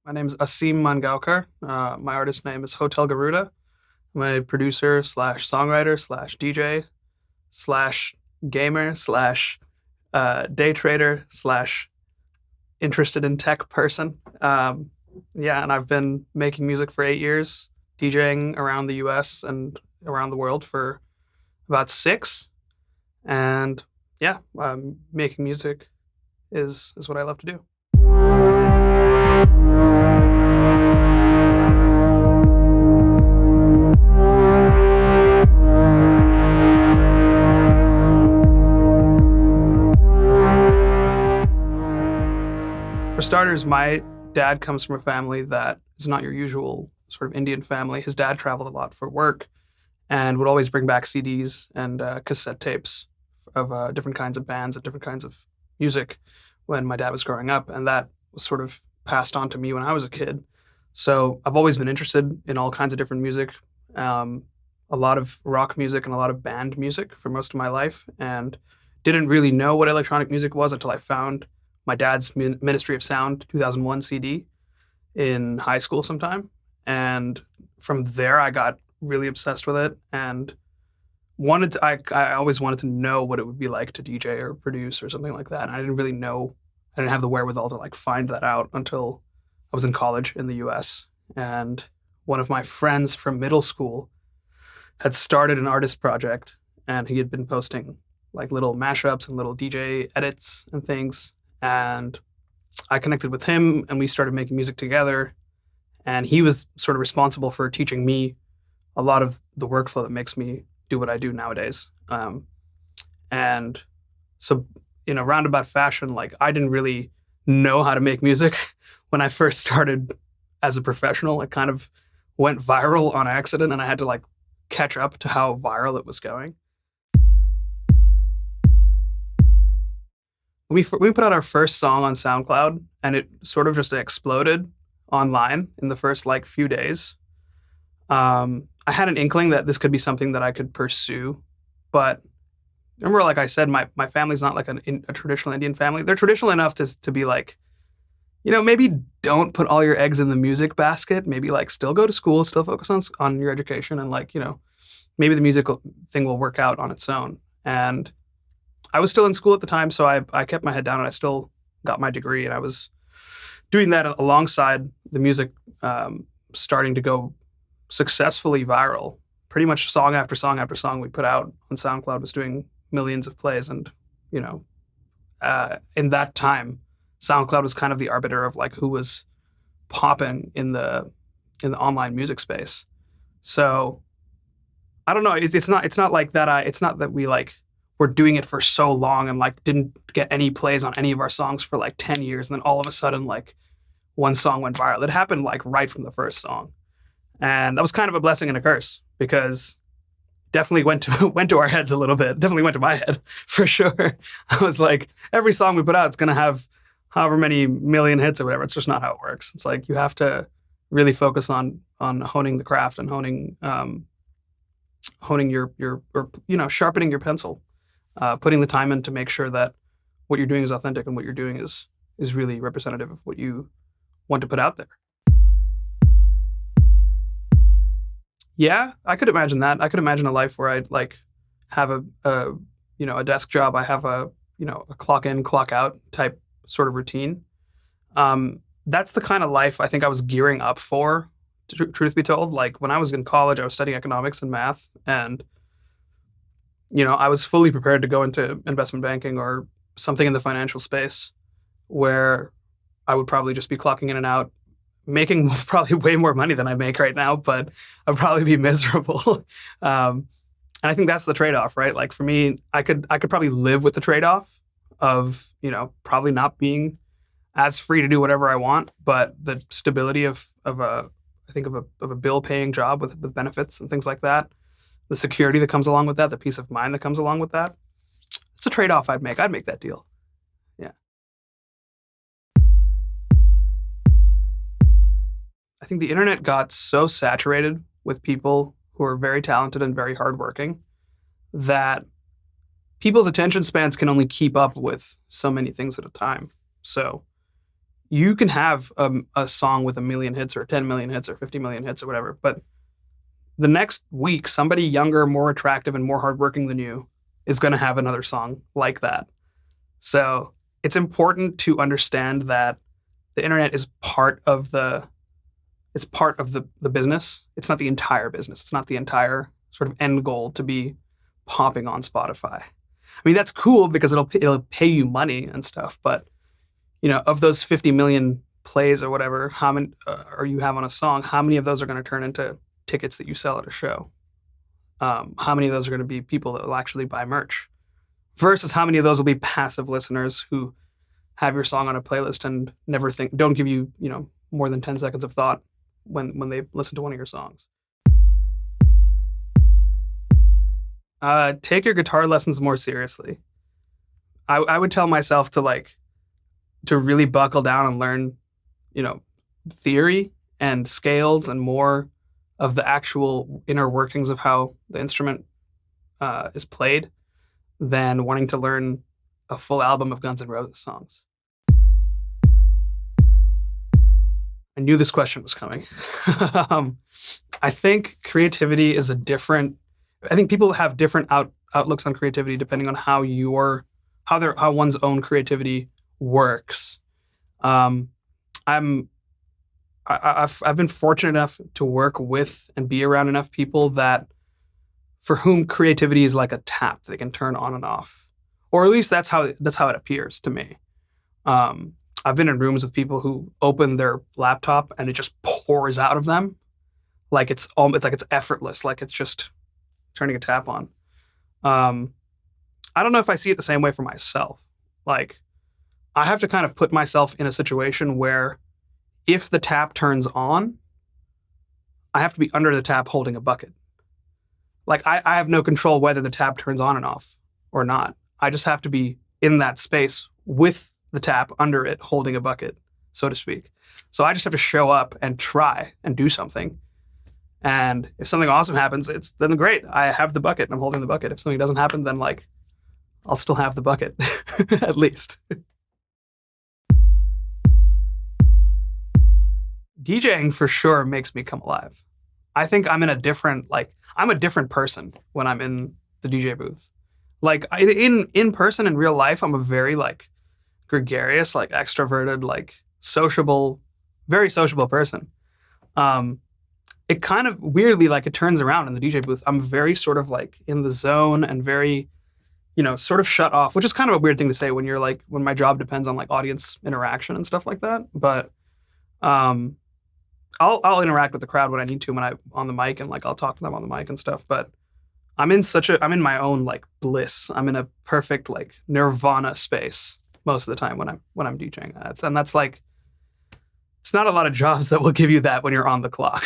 My name is Aseem Mangaokar. My artist name is Hotel Garuda. I'm a producer slash songwriter slash DJ slash gamer slash day trader slash interested in tech person. Yeah, and I've been making music for 8 years, DJing around the US and around the world for about six. And yeah, making music is what I love to do. For starters, my dad comes from a family that is not your usual sort of Indian family. His dad traveled a lot for work and would always bring back CDs and cassette tapes of different kinds of bands and different kinds of music when my dad was growing up. And that was sort of passed on to me when I was a kid. So I've always been interested in all kinds of different music, a lot of rock music and a lot of band music for most of my life, and didn't really know what electronic music was until I found my dad's Ministry of Sound 2001 CD in high school sometime. And from there, I got really obsessed with it and I always wanted to know what it would be like to DJ or produce or something like that. And I didn't really know, I didn't have the wherewithal to like find that out until I was in college in the US. And one of my friends from middle school had started an artist project, and he had been posting like little mashups and little DJ edits and things. And I connected with him and we started making music together. And he was sort of responsible for teaching me a lot of the workflow that makes me do what I do nowadays. And so in a roundabout fashion, like I didn't really know how to make music when I first started as a professional. It kind of went viral on accident and I had to like catch up to how viral it was going. We put out our first song on SoundCloud and it sort of just exploded online in the first like few days. I had an inkling that this could be something that I could pursue, but remember, like I said, my family's not like a traditional Indian family. They're traditional enough to be like, maybe don't put all your eggs in the music basket. Maybe like still go to school, still focus on your education, and like maybe the musical thing will work out on its own. And I was still in school at the time, so I kept my head down and I still got my degree, and I was doing that alongside the music starting to go successfully viral. Pretty much song after song after song we put out on SoundCloud was doing millions of plays. And, in that time, SoundCloud was kind of the arbiter of like who was popping in the online music space. So I don't know. It's not like that. It's not that we like were doing it for so long and like didn't get any plays on any of our songs for like 10 years. And then all of a sudden, like one song went viral. It happened like right from the first song. And that was kind of a blessing and a curse because definitely went to our heads a little bit. Definitely went to my head for sure. I was like, every song we put out, it's going to have however many million hits or whatever. It's just not how it works. It's like you have to really focus on honing the craft and honing your sharpening your pencil, putting the time in to make sure that what you're doing is authentic and what you're doing is really representative of what you want to put out there. Yeah, I could imagine that. I could imagine a life where I'd like have a desk job. I have a clock in, clock out type sort of routine. That's the kind of life I think I was gearing up for, truth be told. Like when I was in college, I was studying economics and math, and I was fully prepared to go into investment banking or something in the financial space where I would probably just be clocking in and out, making probably way more money than I make right now, but I'd probably be miserable. And I think that's the trade-off, right? Like for me, I could probably live with the trade-off of, probably not being as free to do whatever I want, but the stability of a bill-paying job with benefits and things like that, the security that comes along with that, the peace of mind that comes along with that, it's a trade-off I'd make. I'd make that deal. Yeah. I think the internet got so saturated with people who are very talented and very hardworking that people's attention spans can only keep up with so many things at a time. So, you can have a song with 1 million hits or 10 million hits or 50 million hits or whatever, but the next week, somebody younger, more attractive, and more hardworking than you is going to have another song like that. So it's important to understand that the internet is part of the business. It's not the entire business. It's not the entire sort of end goal to be popping on Spotify. I mean, that's cool because it'll pay you money and stuff. But of those 50 million plays or whatever, how many or you have on a song, how many of those are going to turn into tickets that you sell at a show? How many of those are going to be people that will actually buy merch? Versus how many of those will be passive listeners who have your song on a playlist and don't give you, more than 10 seconds of thought when they listen to one of your songs. Take your guitar lessons more seriously. I would tell myself to really buckle down and learn, theory and scales and more of the actual inner workings of how the instrument is played than wanting to learn a full album of Guns N' Roses songs. I knew this question was coming. I think creativity is I think people have different outlooks on creativity depending on how one's own creativity works. I've been fortunate enough to work with and be around enough people for whom creativity is like a tap they can turn on and off, or at least that's how it appears to me. I've been in rooms with people who open their laptop and it just pours out of them, like it's effortless, like it's just turning a tap on. I don't know if I see it the same way for myself. Like, I have to kind of put myself in a situation where if the tap turns on, I have to be under the tap holding a bucket. Like, I have no control whether the tap turns on and off or not. I just have to be in that space with the tap under it holding a bucket, so to speak. So I just have to show up and try and do something. And if something awesome happens, then great. I have the bucket and I'm holding the bucket. If something doesn't happen, then I'll still have the bucket, at least. DJing for sure makes me come alive. I think I'm a different person when I'm in the DJ booth. Like in person in real life, I'm a very gregarious, extroverted, sociable, very sociable person. It kind of weirdly it turns around in the DJ booth. I'm very sort of in the zone and very, sort of shut off, which is kind of a weird thing to say when you're when my job depends on audience interaction and stuff like that. But I'll interact with the crowd when I need to when I'm on the mic and I'll talk to them on the mic and stuff. But I'm in my own bliss. I'm in a perfect nirvana space most of the time when I'm DJing. And that's it's not a lot of jobs that will give you that when you're on the clock.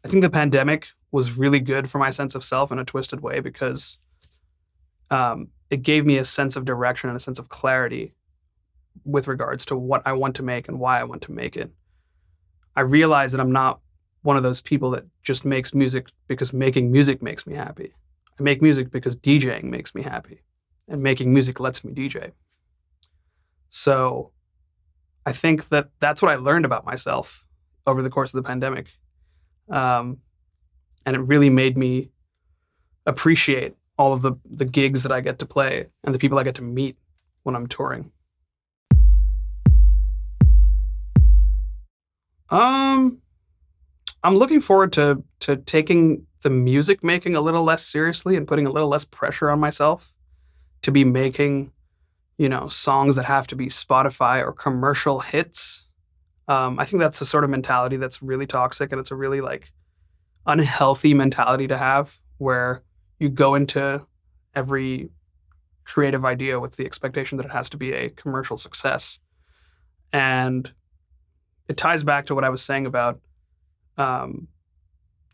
I think the pandemic was really good for my sense of self in a twisted way because it gave me a sense of direction and a sense of clarity with regards to what I want to make and why I want to make it. I realized that I'm not one of those people that just makes music because making music makes me happy. I make music because DJing makes me happy, and making music lets me DJ. So I think that's what I learned about myself over the course of the pandemic. And it really made me appreciate all of the gigs that I get to play and the people I get to meet when I'm touring. I'm looking forward to taking the music making a little less seriously and putting a little less pressure on myself to be making, songs that have to be Spotify or commercial hits. I think that's a sort of mentality that's really toxic, and it's a really unhealthy mentality to have, where you go into every creative idea with the expectation that it has to be a commercial success. And it ties back to what I was saying about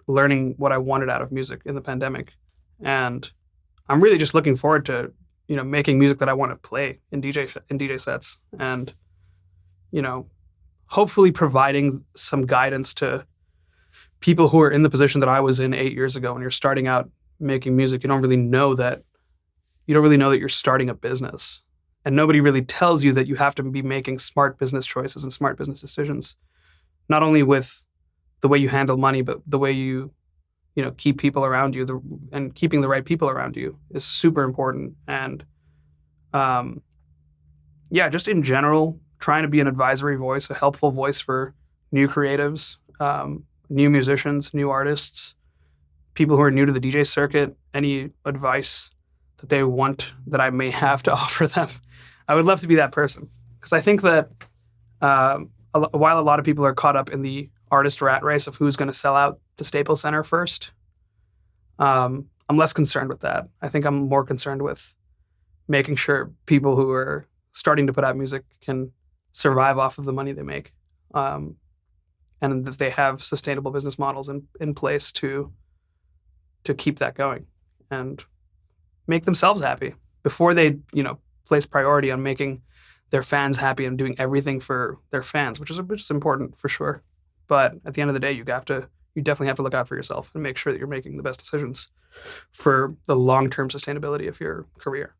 learning what I wanted out of music in the pandemic. And I'm really just looking forward to, making music that I want to play in DJ sets, and, hopefully providing some guidance to people who are in the position that I was in 8 years ago. When you're starting out making music, you don't really know that you're starting a business. And nobody really tells you that you have to be making smart business choices and smart business decisions, not only with the way you handle money, but the way you keep people around you, and keeping the right people around you is super important. And just in general, trying to be an advisory voice, a helpful voice for new creatives, new musicians, new artists, people who are new to the DJ circuit, any advice that they want that I may have to offer them. I would love to be that person, because I think that while a lot of people are caught up in the artist rat race of who's going to sell out the Staples Center first, I'm less concerned with that. I think I'm more concerned with making sure people who are starting to put out music can survive off of the money they make, and that they have sustainable business models in place to keep that going and make themselves happy before they place priority on making their fans happy and doing everything for their fans, which is important for sure. But at the end of the day, you definitely have to look out for yourself and make sure that you're making the best decisions for the long-term sustainability of your career.